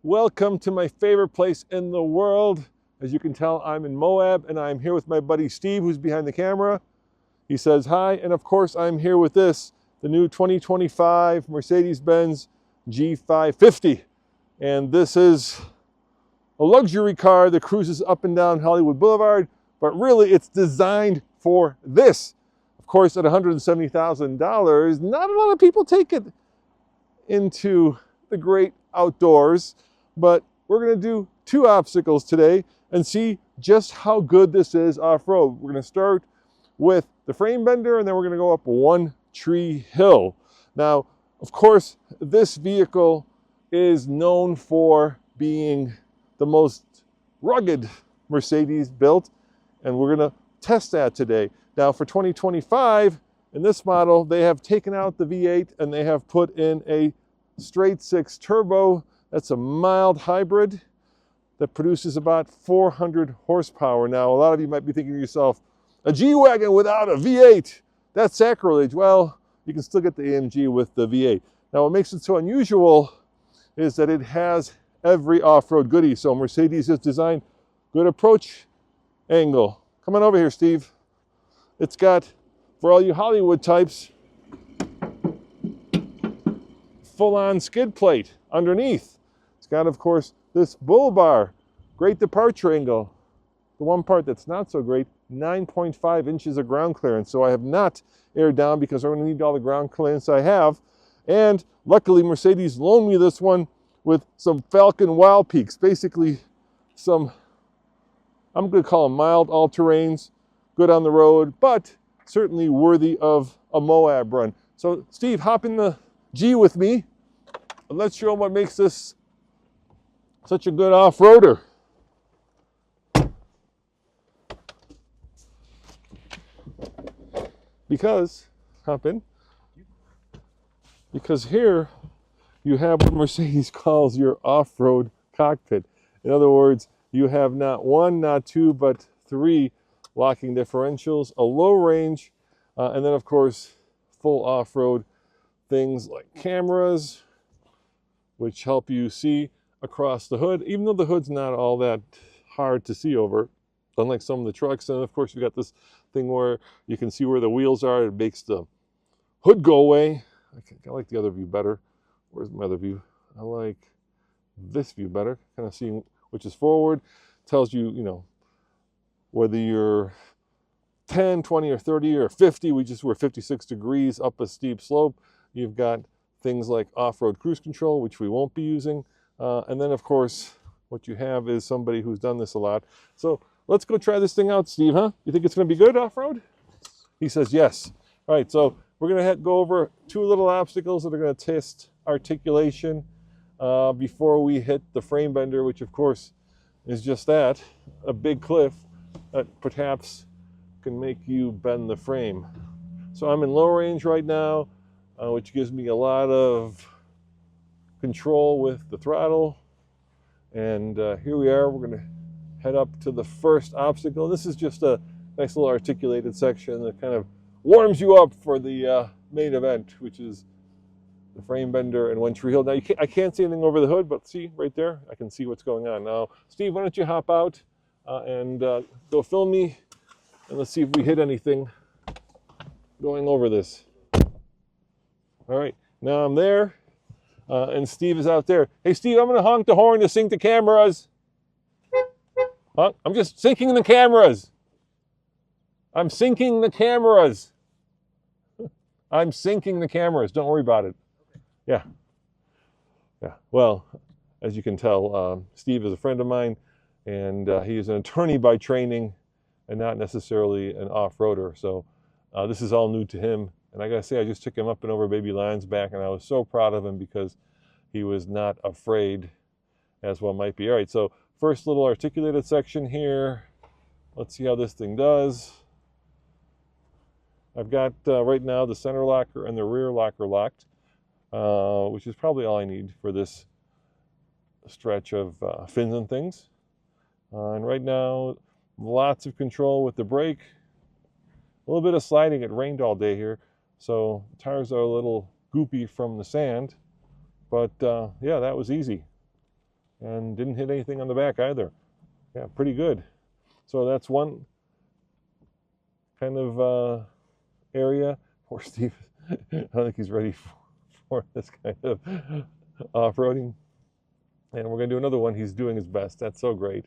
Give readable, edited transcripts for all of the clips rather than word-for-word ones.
Welcome to my favorite place in the world. As you can tell, I'm in Moab, and I'm here with my buddy Steve, who's behind the camera. He says hi, and of course I'm here with this, the new 2025 Mercedes-Benz G550. And this is a luxury car that cruises up and down Hollywood Boulevard, but really it's designed for this. Of course, at $170,000, not a lot of people take it into the great outdoors, but we're going to do two obstacles today and see just how good this is off-road. We're going to start with the frame bender, and then we're going to go up one tree hill. Now, of course, this vehicle is known for being the most rugged Mercedes built, and we're going to test that today. Now, for 2025, in this model, they have taken out the V8 and they have put in a straight six turbo. That's a mild hybrid that produces about 400 horsepower. Now, a lot of you might be thinking to yourself, a G-Wagen without a V8, that's sacrilege. Well, you can still get the AMG with the V8. Now, what makes it so unusual is that it has every off-road goodie. So Mercedes has designed good approach angle. Come on over here, Steve. It's got, for all you Hollywood types, full-on skid plate underneath. It's got, of course, this bull bar, great departure angle. The one part that's not so great, 9.5 inches of ground clearance. So I have not aired down because I'm going to need all the ground clearance I have. And luckily, Mercedes loaned me this one with some Falcon Wild Peaks, basically some, I'm going to call them mild all-terrains, good on the road, but certainly worthy of a Moab run. So Steve, hop in the G with me, and let's show them what makes this such a good off-roader. Because, hop in, because here you have what Mercedes calls your off-road cockpit. In other words, you have not one, not two, but three locking differentials, a low range, and then of course, full off-road things like cameras, which help you see across the hood, even though the hood's not all that hard to see over, unlike some of the trucks. And of course, you got this thing where you can see where the wheels are. It makes the hood go away. I like the other view better. Where's my other view? I like this view better, kind of seeing which is forward. Tells you, you know, whether you're 10, 20, or 30, or 50. We're 56 degrees up a steep slope. You've got things like off-road cruise control, which we won't be using. And then, of course, what you have is somebody who's done this a lot. So let's go try this thing out, Steve, huh? You think it's going to be good off-road? He says yes. All right, so we're going to go over two little obstacles that are going to test articulation before we hit the frame bender, which, of course, is just that, a big cliff that perhaps can make you bend the frame. So I'm in low range right now, which gives me a lot of control with the throttle. And here we are. We're going to head up to the first obstacle. This is just a nice little articulated section that kind of warms you up for the main event, which is the frame bender and one tree hill. Now, I can't see anything over the hood, but see right there, I can see what's going on. Now, Steve, why don't you hop out and go film me, and let's see if we hit anything going over this. All right, now I'm there, and Steve is out there. Hey, Steve, I'm going to honk the horn to sync the cameras. Huh? I'm just syncing the cameras. I'm syncing the cameras. I'm syncing the cameras. Don't worry about it. Yeah. Yeah. Well, as you can tell, Steve is a friend of mine, and he is an attorney by training and not necessarily an off-roader. So this is all new to him. And I got to say, I just took him up and over Baby Lion's back, and I was so proud of him because he was not afraid, as one might be. All right, so first little articulated section here. Let's see how this thing does. I've got right now the center locker and the rear locker locked, which is probably all I need for this stretch of fins and things. And right now, lots of control with the brake. A little bit of sliding. It rained all day here, so the tires are a little goopy from the sand. But yeah, that was easy. and didn't hit anything on the back either. Yeah, pretty good. So that's one kind of area. Poor Steve. I don't think he's ready for this kind of off-roading. And we're going to do another one. He's doing his best. That's so great.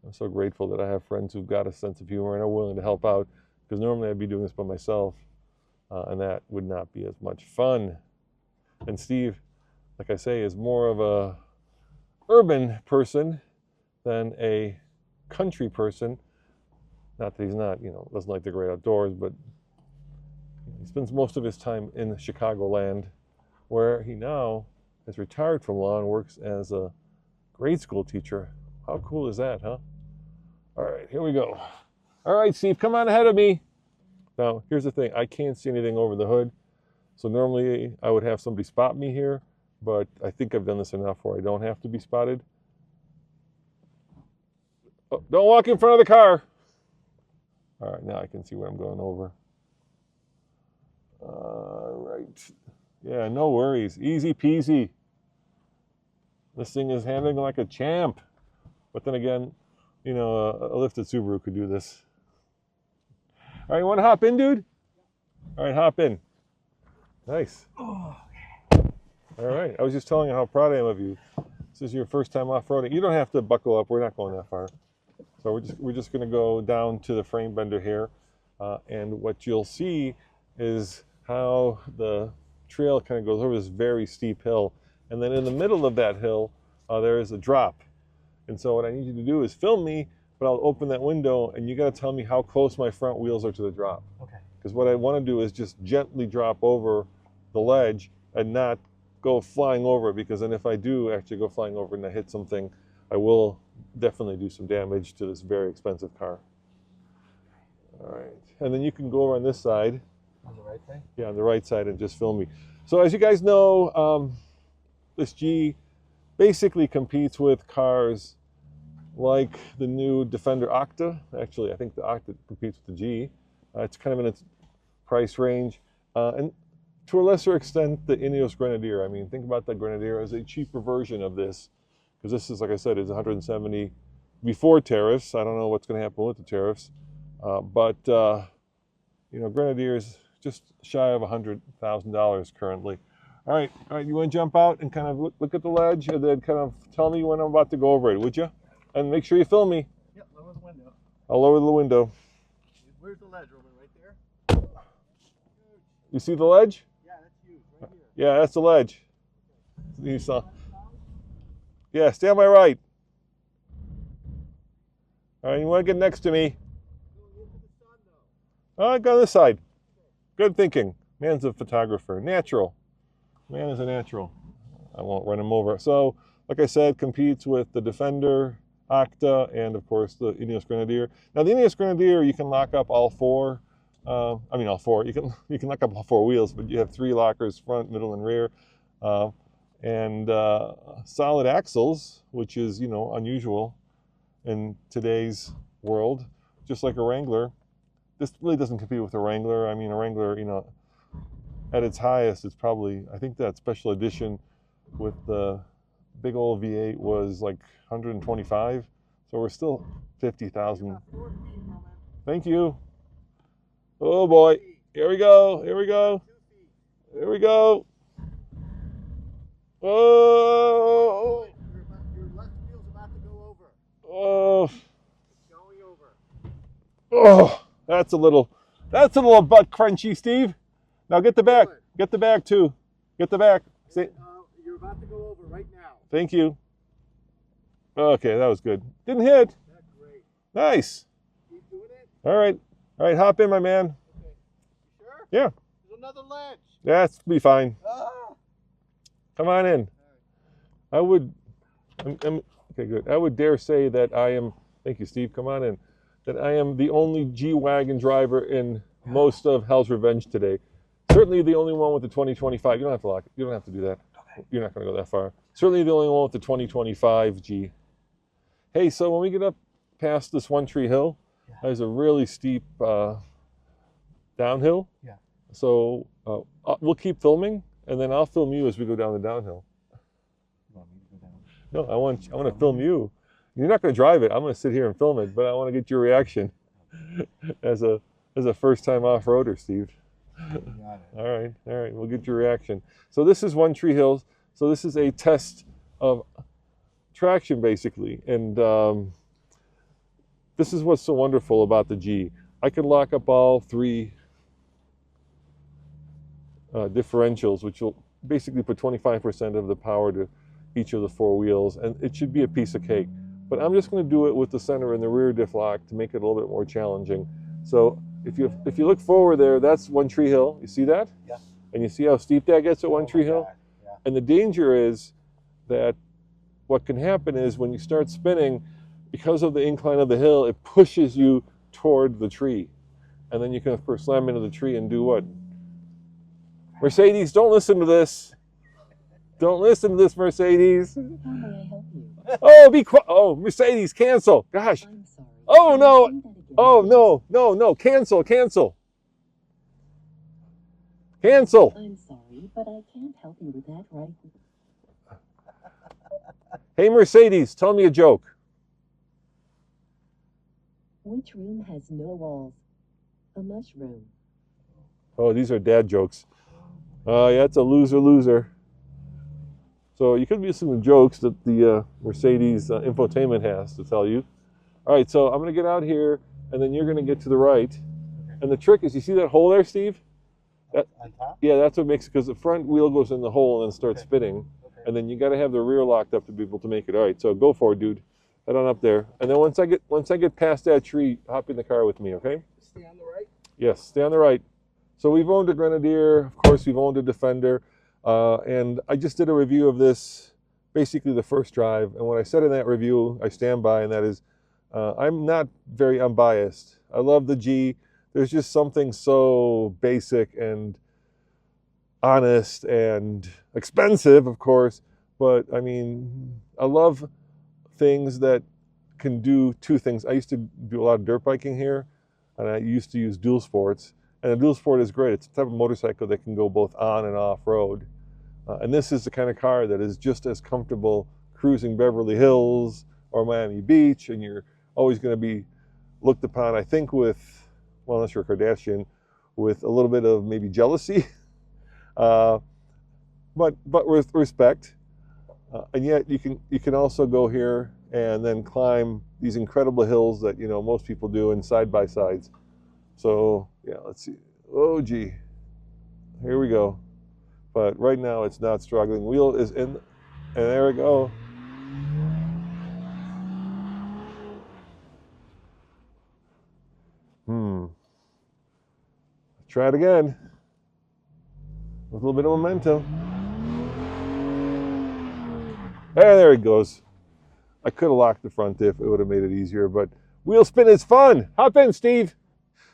I'm so grateful that I have friends who've got a sense of humor and are willing to help out, because normally I'd be doing this by myself, and that would not be as much fun. And Steve, like I say, is more of a urban person than a country person. Not that he's not, doesn't like the great outdoors, but he spends most of his time in Chicagoland, where he now has retired from law and works as a grade school teacher. How cool is that, huh? All right, here we go. All right, Steve, come on ahead of me. Now, here's the thing. I can't see anything over the hood. So normally I would have somebody spot me here, but I think I've done this enough where I don't have to be spotted. Oh, don't walk in front of the car. All right, now I can see what I'm going over. All right. Yeah, no worries. Easy peasy. This thing is handling like a champ. But then again, a lifted Subaru could do this. All right, you want to hop in, dude? All right, hop in. Nice. All right, I was just telling you how proud I am of you. This is your first time off-roading. You don't have to buckle up. We're not going that far. So we're just going to go down to the frame bender here. And what you'll see is how the trail kind of goes over this very steep hill. And then in the middle of that hill, there is a drop. And so what I need you to do is film me, but I'll open that window and you got to tell me how close my front wheels are to the drop. Okay. Because what I want to do is just gently drop over the ledge and not go flying over it, because then if I do actually go flying over and I hit something, I will definitely do some damage to this very expensive car. All right. And then you can go over on this side. On the right side? Yeah, on the right side, and just film me. So as you guys know, this G basically competes with cars like the new Defender Octa. Actually, I think the Octa competes with the G. It's kind of in its price range. And to a lesser extent, the Ineos Grenadier. I mean, think about the Grenadier as a cheaper version of this, because this is, like I said, is $170 before tariffs. I don't know what's going to happen with the tariffs. But Grenadier is just shy of $100,000 currently. All right, you want to jump out and kind of look at the ledge, and then kind of tell me when I'm about to go over it, would you? And make sure you film me. Yep, lower the window. I'll lower the window. Where's the ledge, Roman? Right there? You see the ledge? Yeah, that's huge, right here. Yeah, that's the ledge. You saw. Yeah, stay on my right. All right, you want to get next to me? All right, go on this side. Good thinking. Man's a photographer. Natural. Man is a natural. I won't run him over. So, like I said, competes with the Defender, Octa, and of course the Ineos Grenadier. Now the Ineos Grenadier, you can lock up all four. All four. You can lock up all four wheels, but you have 3 lockers, front, middle, and rear, and solid axles, which is unusual in today's world. Just like a Wrangler, this really doesn't compete with a Wrangler. I mean, a Wrangler, at its highest, it's probably, I think that special edition with the big old V8 was like 125. So we're still 50,000. Thank you. Oh boy. Here we go. Here we go. Here we go. Oh. Your left wheel's about to go over. Oh. It's going over. Oh. That's a little butt crunchy, Steve. Now get the back. Get the back too. Get the back. See? You're about to go over right now. Thank you. Okay, that was good. Didn't hit. That's great. Nice. Keep doing it. All right, hop in, my man. Okay. You sure? Yeah. There's another ledge. That's be fine. Ah. Come on in. Right. I would, okay, good. I would dare say that I am, thank you, Steve, come on in, that I am the only G-Wagen driver in most of Hell's Revenge today. Certainly the only one with the 2025. You don't have to lock it. You don't have to do that. Okay. You're not going to go that far. Certainly the only one with the 2025 G. Hey, so when we get up past this One Tree Hill, there's a really steep downhill. Yeah. So we'll keep filming, and then I'll film you as we go down the downhill. You want me to go down? No, I want to film you. You're not going to drive it. I'm going to sit here and film it, but I want to get your reaction as a first-time off-roader, Steve. Got it. All right. We'll get your reaction. So this is One Tree Hill. So this is a test of traction, basically, and this is what's so wonderful about the G. I can lock up all three differentials, which will basically put 25% of the power to each of the four wheels, and it should be a piece of cake. But I'm just going to do it with the center and the rear diff lock to make it a little bit more challenging. So if you look forward there, that's One Tree Hill. You see that? Yeah. And you see how steep that gets at One Tree Hill? Yeah. And the danger is that what can happen is when you start spinning, because of the incline of the hill, it pushes you toward the tree. And then you can, of course, slam into the tree and do what? Mercedes, don't listen to this. Don't listen to this, Mercedes. How may I help you? Oh, be quiet. Oh, Mercedes, cancel. Gosh. I'm sorry. Oh, no. Can you say that again, Oh, please? no. Cancel. Cancel. I'm sorry, but I can't help you with that right now. Hey, Mercedes, tell me a joke. Which room has no walls? A mushroom. Oh, these are dad jokes. Yeah, it's a loser. So you could be some jokes that the Mercedes infotainment has to tell you. All right, so I'm going to get out here, and then you're going to get to the right. And the trick is, you see that hole there, Steve? That, On top? yeah, that's what makes it, because the front wheel goes in the hole and then starts Okay. spinning. Okay. And then you got to have the rear locked up to be able to make it. All right, so go for it, dude. Head on up there. And then once I get past that tree, hop in the car with me, okay? Stay on the right. Yes, stay on the right. So we've owned a Grenadier, of course we've owned a Defender, and I just did a review of this, basically the first drive, and what I said in that review, I stand by, and that is, I'm not very unbiased. I love the G. There's just something so basic and honest and expensive, of course, but I mean, I love things that can do two things. I used to do a lot of dirt biking here, and I used to use dual sports. And a dual sport is great. It's a type of motorcycle that can go both on and off road. And this is the kind of car that is just as comfortable cruising Beverly Hills or Miami Beach, and you're always going to be looked upon, I think, with, well, unless you're a Kardashian, with a little bit of maybe jealousy, but with respect. And yet you can also go here and then climb these incredible hills that, you know, most people do in side-by-sides. So yeah, let's see. Oh gee, here we go. But right now it's not struggling. Wheel is in, and there we go. Try it again with a little bit of momentum. There it goes. I could have locked the front diff. It would have made it easier, but wheel spin is fun. Hop in, Steve.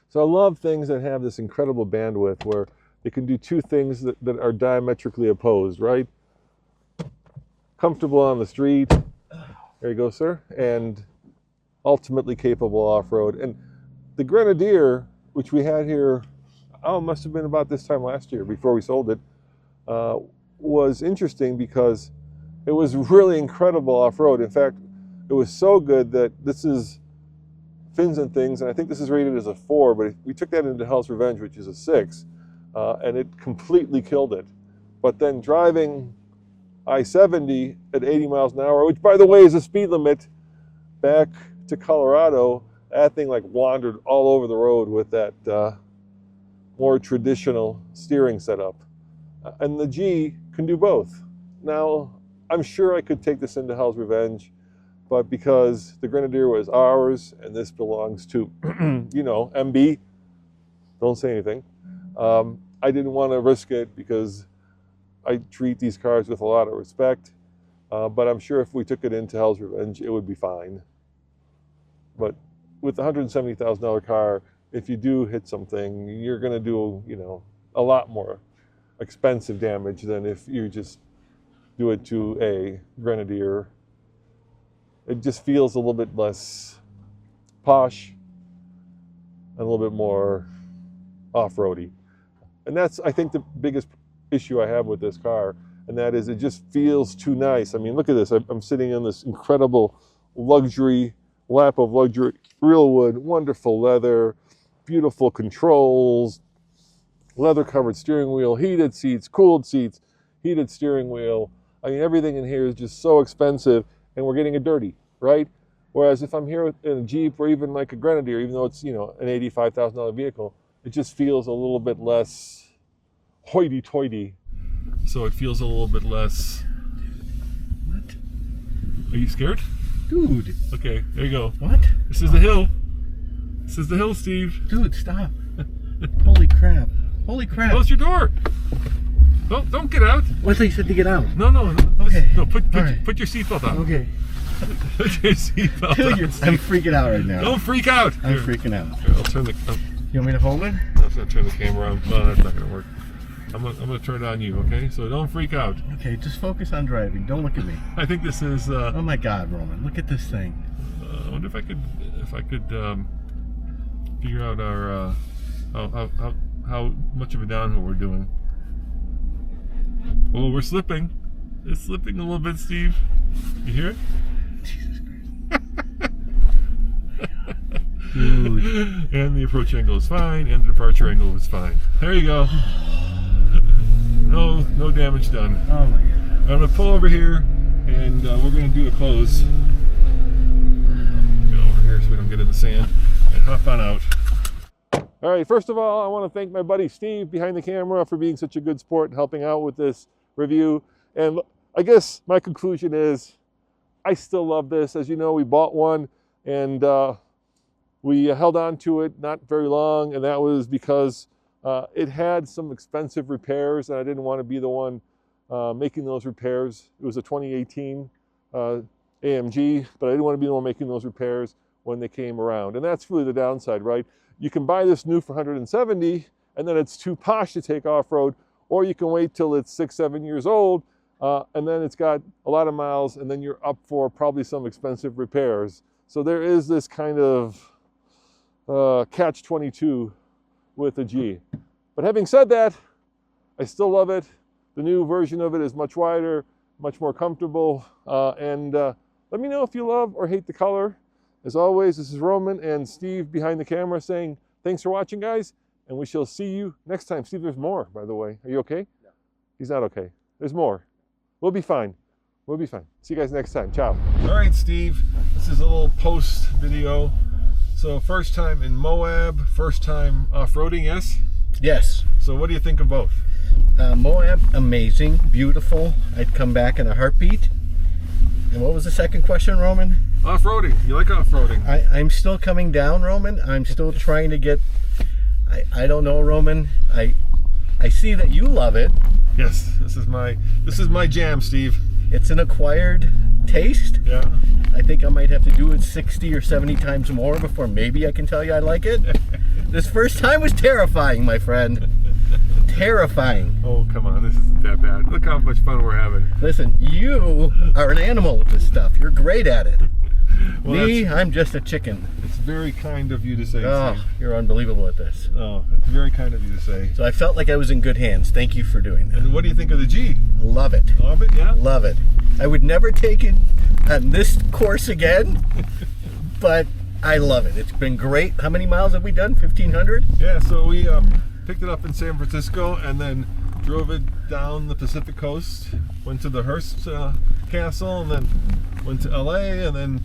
So I love things that have this incredible bandwidth where they can do two things that are diametrically opposed, right? Comfortable on the street, there you go, sir, and ultimately capable off-road. And the Grenadier, which we had here, oh, it must have been about this time last year before we sold it, was interesting because it was really incredible off-road. In fact, it was so good that this is Fins and Things, and I think this is rated as a 4, but we took that into Hell's Revenge, which is a 6, and it completely killed it. But then driving I-70 at 80 miles an hour, which by the way is a speed limit, back to Colorado, that thing like wandered all over the road with that more traditional steering setup. And the G can do both. Now, I'm sure I could take this into Hell's Revenge, but because the Grenadier was ours and this belongs to, you know, MB, don't say anything, I didn't want to risk it because I treat these cars with a lot of respect, but I'm sure if we took it into Hell's Revenge, it would be fine. But with the $170,000 car, if you do hit something, you're going to do, you know, a lot more expensive damage than if you just do it to a Grenadier. It just feels a little bit less posh and a little bit more off-roady. And that's, I think, the biggest issue I have with this car. and that is it just feels too nice. I mean, look at this. I'm sitting in this incredible luxury lap of luxury, real wood, wonderful leather, beautiful controls, leather covered steering wheel, heated seats, cooled seats, heated steering wheel. I mean, everything in here is just so expensive, and we're getting it dirty, right? Whereas if I'm here in a Jeep or even like a Grenadier, even though it's, you know, an $85,000 vehicle, it just feels a little bit less hoity-toity. So it feels a little bit less... What? Are you scared? Dude. Okay, there you go. What? This is the hill. This is the hill, Steve. Dude, stop. Holy crap. Holy crap. Close your door. Don't get out. What you said to get out? No. Okay. No, put right. your seatbelt on. Okay. Put your seatbelt Dude, on. I'm freaking out right now. Don't freak out. I'm Here. freaking out. Here, I'll turn the... You want me to hold it? I'm just gonna turn the camera on. No, that's not gonna work. I'm gonna turn it on you, okay? So don't freak out. Okay, just focus on driving. Don't look at me. I think this is. Oh my God, Roman! Look at this thing. I wonder if I could figure out our how much of a downhill we're doing. Oh, we're slipping. It's slipping a little bit, Steve. You hear it? Jesus Christ. Dude. And the approach angle is fine, and the departure angle is fine. There you go. No damage done. Oh my God. I'm gonna pull over here, and we're gonna do a close. Get over here so we don't get in the sand, and hop on out. All right, first of all, I want to thank my buddy Steve behind the camera for being such a good sport and helping out with this review. And I guess my conclusion is I still love this. As you know, we bought one, and we held on to it not very long, and that was because it had some expensive repairs, and I didn't want to be the one making those repairs. It was a 2018 AMG, but I didn't want to be the one making those repairs when they came around. And that's really the downside, right? You can buy this new for $170, and then it's too posh to take off-road, or you can wait till it's 6-7 years old, and then it's got a lot of miles, and then you're up for probably some expensive repairs. So there is this kind of catch-22 with a G. But having said that, I still love it. The new version of it is much wider, much more comfortable, and let me know if you love or hate the color. As always, this is Roman and Steve behind the camera saying thanks for watching, guys, and we shall see you next time. Steve, there's more, by the way. Are you okay? No. He's not okay. There's more. We'll be fine. We'll be fine. See you guys next time. Ciao. All right, Steve. This is a little post video. So first time in Moab, first time off-roading, yes? Yes. So what do you think of both? Moab, amazing, beautiful. I'd come back in a heartbeat. And what was the second question, Roman? Off-roading. You like off-roading? I'm still coming down, Roman. I'm still trying to get... I don't know, Roman. I see that you love it. Yes, this is my jam, Steve. It's an acquired taste. Yeah. I think I might have to do it 60 or 70 times more before maybe I can tell you I like it. This first time was terrifying, my friend. Terrifying. Oh, come on, this isn't that bad. Look how much fun we're having. Listen, you are an animal with this stuff. You're great at it. Well, me, I'm just a chicken. It's very kind of you to say. Oh, Steve. you're unbelievable at this. Oh, it's very kind of you to say. So I felt like I was in good hands. Thank you for doing that. And what do you think of the G? Love it. Love it, yeah? Love it. I would never take it on this course again, but I love it. It's been great. How many miles have we done? 1,500? Yeah, so we picked it up in San Francisco and then drove it down the Pacific coast, went to the Hearst Castle, and then went to LA, and then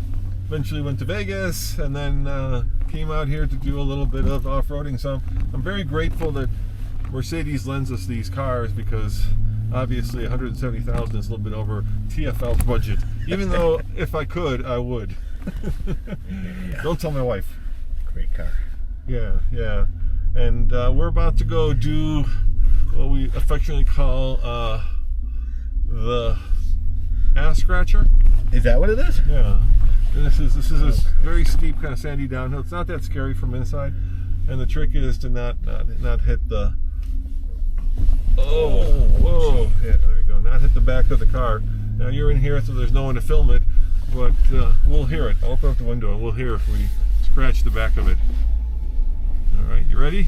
eventually went to Vegas, and then came out here to do a little bit of off-roading. So I'm very grateful that Mercedes lends us these cars, because obviously 170,000 is a little bit over TFL's budget. Even though if I could, I would. Yeah. Don't tell my wife. Great car. Yeah, yeah. And we're about to go do what we affectionately call the ass scratcher. Is that what it is? Yeah. And this is a very steep kind of sandy downhill. It's not that scary from inside, and the trick is to not hit the. Oh, whoa! Yeah, there you go. Not hit the back of the car. Now you're in here, so there's no one to film it, but we'll hear it. I'll open up the window and we'll hear if we scratch the back of it. All right, you ready?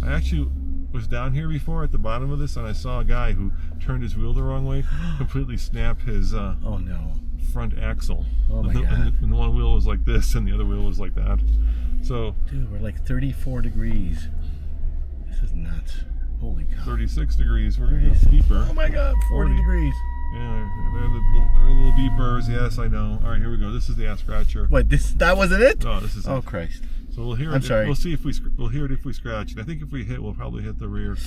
I actually was down here before at the bottom of this, and I saw a guy who turned his wheel the wrong way, completely snapped his oh no, front axle. Oh my God. And one wheel was like this, and the other wheel was like that. So, dude, we're like 34 degrees. This is nuts. Holy cow. 36 degrees. We're gonna go deeper. Oh my God, 40 degrees. Yeah, they're little beepers. Yes, I know. All right, here we go. This is the ass scratcher. What? That wasn't it? No, this is Oh it. Christ. So we'll hear it. I'm sorry. We'll see if we'll hear it if we scratch. And I think if we hit, we'll probably hit the rear.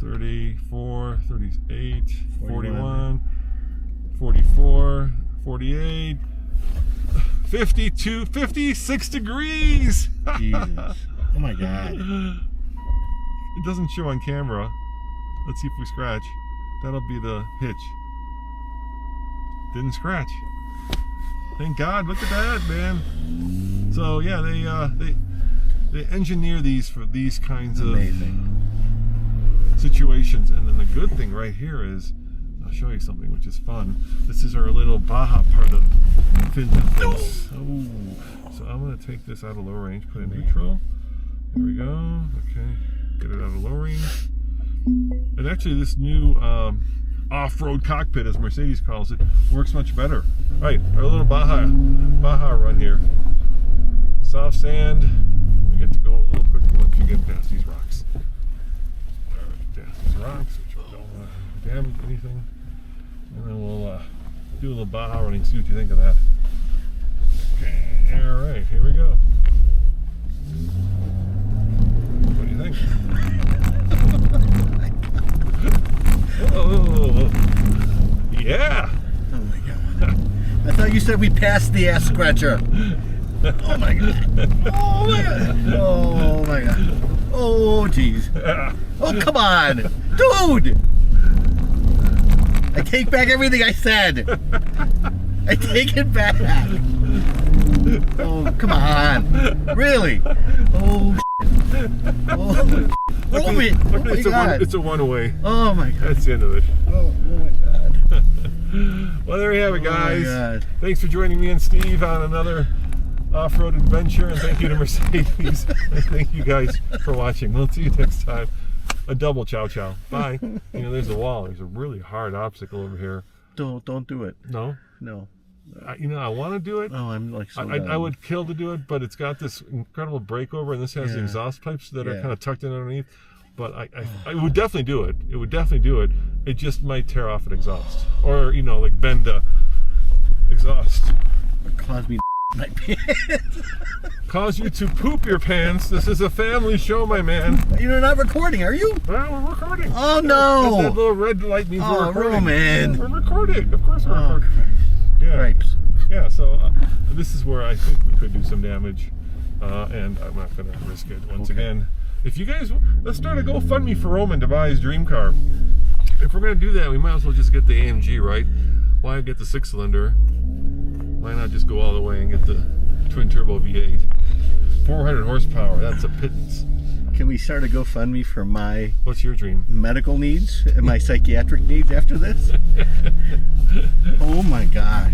34, 38, 41, 44, 48, 52, 56 degrees. Jesus. Oh my God. It doesn't show on camera. Let's see if we scratch. That'll be the hitch. Didn't scratch. Thank God. Look at that, man. So yeah, they engineer these for these kinds of situations. And then the good thing right here is, I'll show you something which is fun. This is our little Baja part of Finland. Oh, so I'm gonna take this out of low range, put it in neutral. Here we go. Okay, get it out of low range. And actually, this new off-road cockpit, as Mercedes calls it, works much better. All right, our little Baja run here. Soft sand. We get to go a little quicker once you get past these rocks. All right, past these rocks, which don't want to damage anything. And then we'll do a little Baja running, see what you think of that. Okay, all right, here we go. What do you think? Oh, yeah. Oh my God. I thought you said we passed the ass scratcher. Oh my God. Oh my God. Oh my God. Oh jeez. Oh come on, dude. I take back everything I said. I take it back. Oh come on. Really? Oh. Oh. Oh my God. It's a one-way. Oh my God. That's the end of it. Oh my God. Well, there you have it, guys. Oh my God. Thanks for joining me and Steve on another off-road adventure, and thank you to Mercedes. And thank you guys for watching. We'll see you next time. A double chow. Bye. You know, there's a wall. There's a really hard obstacle over here. Don't do it. No? No. I want to do it. Oh, I'm like so I would kill to do it, but it's got this incredible breakover, and this has the exhaust pipes that are kind of tucked in underneath. But I would definitely do it. It would definitely do it. It just might tear off an exhaust, or like bend a exhaust. Or cause me my pants. Cause you to poop your pants. This is a family show, my man. You're not recording, are you? Well, we're recording. Oh no! That little red light means we're recording. Oh man! We're recording. Of course we're recording. Christ. Yeah. Grapes. Yeah. So this is where I think we could do some damage, and I'm not going to risk it once again. If you guys, let's start a GoFundMe for Roman to buy his dream car. If we're going to do that, we might as well just get the AMG, right? Why get the 6-cylinder? Why not just go all the way and get the twin turbo V8? 400 horsepower, that's a pittance. Can we start a GoFundMe for my What's your dream? medical needs and my psychiatric needs after this? Oh my gosh.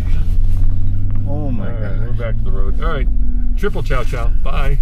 Oh my gosh. We're back to the road. All right, triple chow. Bye.